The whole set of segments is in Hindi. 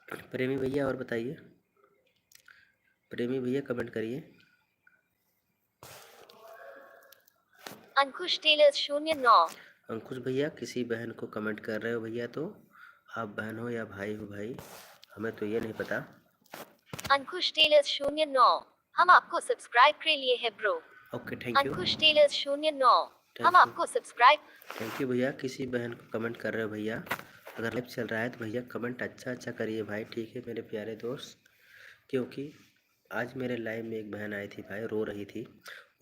प्रेमी भैया और बताइए, प्रेमी भैया कमेंट करिए। अंकुश टेलर 09। अंकुश भैया किसी बहन को कमेंट कर रहे हो भैया, तो आप बहन हो या भाई हो भाई, हमें तो ये नहीं पता। अंकुश टेलर 09, हम आपको सब्सक्राइब कर लिए हैं bro. Okay thank you. Ankush Tailor 09, हम थैंक यू आपको सब्सक्राइब। थैंक यू भैया, किसी बहन को कमेंट कर रहे हो भैया। अगर लाइव चल रहा है तो भैया कमेंट अच्छा अच्छा करिए भाई, ठीक है मेरे प्यारे दोस्त। क्योंकि आज मेरे लाइव में एक बहन आई थी भाई, रो रही थी।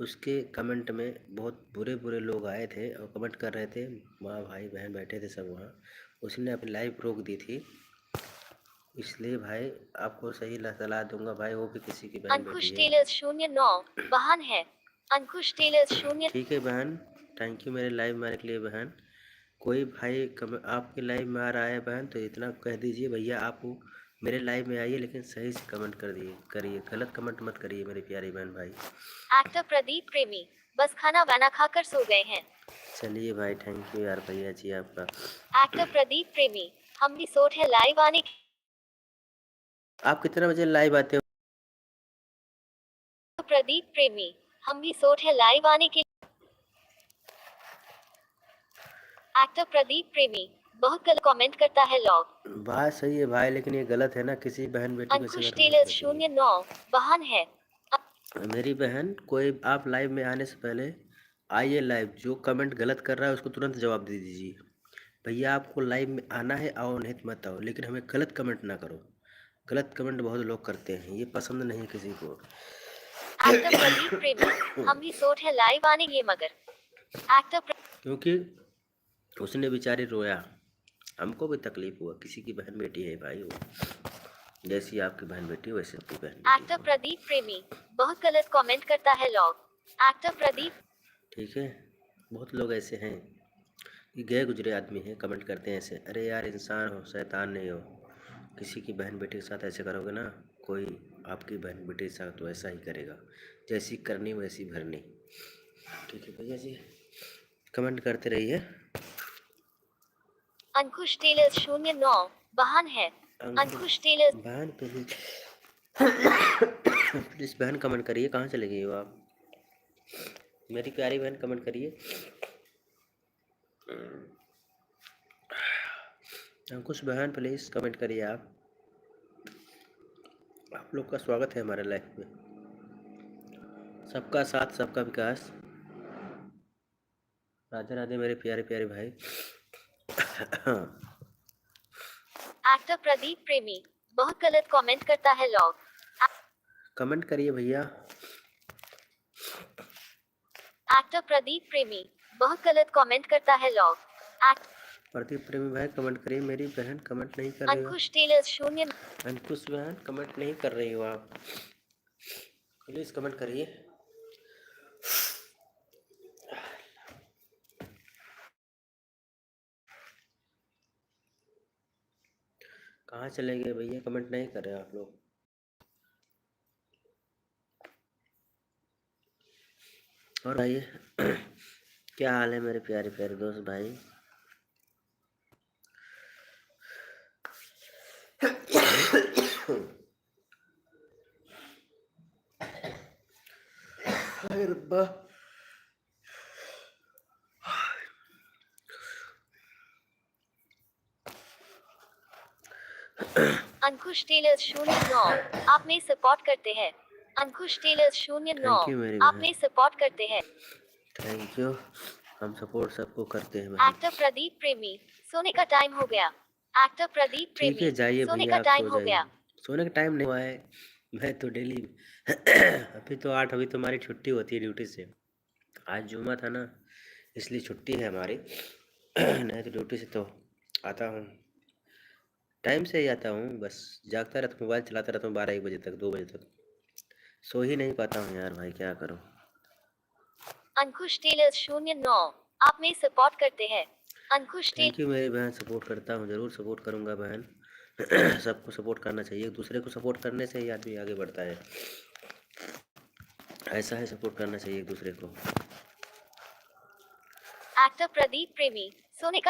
उसके कमेंट में बहुत बुरे बुरे लोग आए थे और कमेंट कर रहे थे, माँ भाई बहन बैठे थे सब वहाँ। उसने अपनी लाइव रोक दी थी, इसलिए भाई आपको सही सलाह दूंगा भाई, वो भी किसी की बहन बेटी अंकुश है। टेलर 09 बहन है। अंकुश टेलर 0। ठीक है बहन, थैंक यू मेरे लाइव में आने के लिए बहन। कोई भाई आपके लाइव में आ रहा है बहन तो इतना कह दीजिए भैया, आप मेरे लाइव में आइए लेकिन सही से कमेंट करिए, गलत कमेंट मत करिए मेरी प्यारी बहन भाई। एक्टर प्रदीप प्रेमी बस खाना बना खाकर सो गए हैं। चलिए भाई थैंक यू यार भैया जी आपका। एक्टर प्रदीप प्रेमी हम भी सोच है लाइव आने की। आप कितने बजे लाइव आते हो? प्रदीप प्रेमी हम भी सोच है लाइव आने के। एक्टर प्रदीप प्रेमी बहुत गलत कमेंट करता है लोग। बात सही है भाई, लेकिन ये गलत है ना, किसी बहन बेटी को ऐसे अंकुश घर में टेलर मत भेजिए। 09 बहन है। मेरी बहन, कोई आप लाइव में आने से पहले आइए लाइव, जो कमेंट गलत कर रहा है उसको तुरंत जवाब दे दीजिए। भैया आपको लाइव में आना है, आओ नहीं तो मत आओ, लेकिन हमें गलत कमेंट ना करो। गलत कमेंट बहुत लोग करते हैं, ये पसंद नहीं है किसी को। एक्टर प्रदीप प्रेमी हम भी सोच है लाइव आने ये मगर एक्टर क्योंकि उसने बेचारी रोया, हमको भी तकलीफ हुआ, किसी की बहन बेटी है भाई वो, जैसी आपकी बहन बेटी वैसे आपकी बहन बेटी एक्टर हो। प्रदीप प्रेमी बहुत गलत कमेंट करता है लोग। एक्टर प्रदीप ठीक है, बहुत लोग ऐसे हैं कि गए गुजरे आदमी हैं, कमेंट करते हैं ऐसे। अरे यार इंसान हो, शैतान नहीं हो। किसी की बहन बेटी के साथ ऐसे करोगे ना, कोई आपकी बहन बेटी के साथ तो ऐसा ही करेगा, जैसी करनी वैसी भरनी। ठीक है भैया जी, कमेंट करते रहिए। अंकुश टेलर 09 बहन है। अंकुश टेलर बहन प्लीज प्लीज बहन कमेंट करिए, कहाँ चले गई हो आप मेरी प्यारी बहन, कमेंट करिए। अंकुश बहन प्लीज कमेंट करिए आप लोग का स्वागत है हमारे लाइफ में। सबका साथ सबका विकास। राधे राधे मेरे प्यारे प्यारे भाई। एक्टर प्रदीप प्रेमी बहुत गलत कमेंट करता है लोग। कमेंट करिए भैया। एक्टर प्रदीप प्रेमी बहुत गलत कमेंट करता है लोग। प्रदीप प्रेमी भाई कमेंट करिए, मेरी बहन कमेंट नहीं कर रही हो। अंकुश टेलर 0। अंकुश बहन कमेंट नहीं कर रही हो आप, प्लीज कमेंट करिए। कहाँ चले गए भैया, कमेंट नहीं कर रहे आप लोग। और भाई क्या हाल है मेरे प्यारे प्यारे दोस्त भाई। हाय रब्बा। अंकुश टेलर 09 आप में सपोर्ट करते हैं। अंकुश टेलर 09 थैंक यू मेरी आप बहन, में सपोर्ट करते हैं। Thank you. हम सपोर्ट सबको करते हैं बहन। एक्टर प्रदीप प्रेमी सोने का टाइम हो गया। एक्टर प्रदीप ठीक है प्रेमी जाइए सोने भैया, का आप टाइम सो हो जाइए। गया। सोने का टाइम नहीं हुआ है, मैं तो डेली अभी तो 8, अभी तो हमारी छुट्टी होती है ड्यूटी से। आज जुम्मा था ना, इसलिए छुट्टी है हमारी। नहीं तो ड्यूटी से तो आता हूँ, टाइम से ही आता हूँ, बस जागता रहता हूँ, मोबाइल चलाता रहता हूँ 12-1 बजे तक, 2 बजे तक। सो ही नहीं पाता हूँ यार भाई, क्या करूँ। अंकुश टेलर 09 आप में सपोर्ट करते हैं। अंकुश थैंक यू मेरी बहन, सपोर्ट करता हूँ, ज़रूर सपोर्ट करूँगा बहन। सबको सपोर्ट करना चाहिए, एक दूसरे को सपोर्ट करने से ही आदमी आगे बढ़ता है। ऐसा है, सपोर्ट करना चाहिए एक दूसरे को। एक्टर प्रदीप प्रेमी सोने का